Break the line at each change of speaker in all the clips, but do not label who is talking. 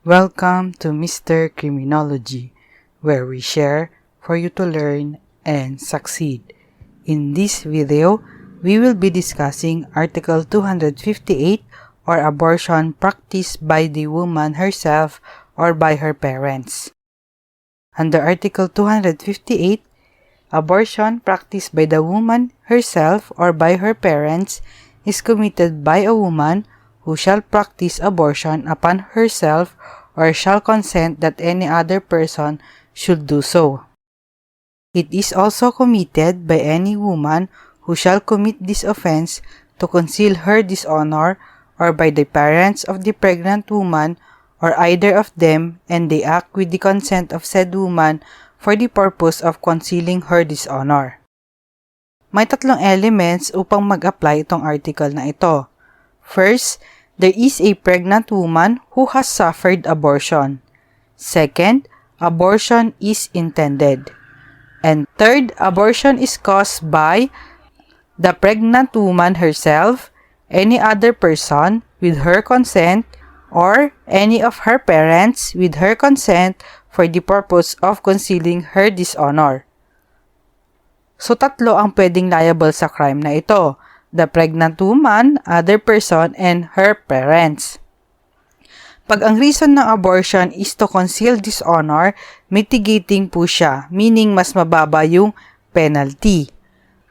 Welcome to Mr. Criminology, where we share for you to learn and succeed. In this video, we will be discussing Article 258 or abortion practiced by the woman herself or by her parents. Under Article 258, abortion practiced by the woman herself or by her parents is committed by a woman who shall practice abortion upon herself or shall consent that any other person should do so. It is also committed by any woman who shall commit this offense to conceal her dishonor or by the parents of the pregnant woman or either of them, and they act with the consent of said woman for the purpose of concealing her dishonor. May tatlong elements upang mag-apply itong article na ito. First, there is a pregnant woman who has suffered abortion. Second, abortion is intended. And third, abortion is caused by the pregnant woman herself, any other person with her consent, or any of her parents with her consent for the purpose of concealing her dishonor. So, tatlo ang pwedeng liable sa crime na ito: the pregnant woman, other person, and her parents. Pag ang reason ng abortion is to conceal dishonor, mitigating po siya, meaning mas mababa yung penalty.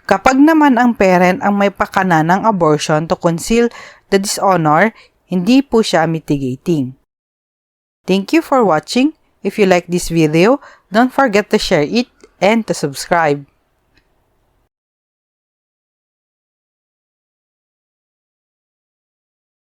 Kapag naman ang parent ang may pakana ng abortion to conceal the dishonor, hindi po siya mitigating. Thank you for watching. If you like this video, don't forget to share it and to subscribe.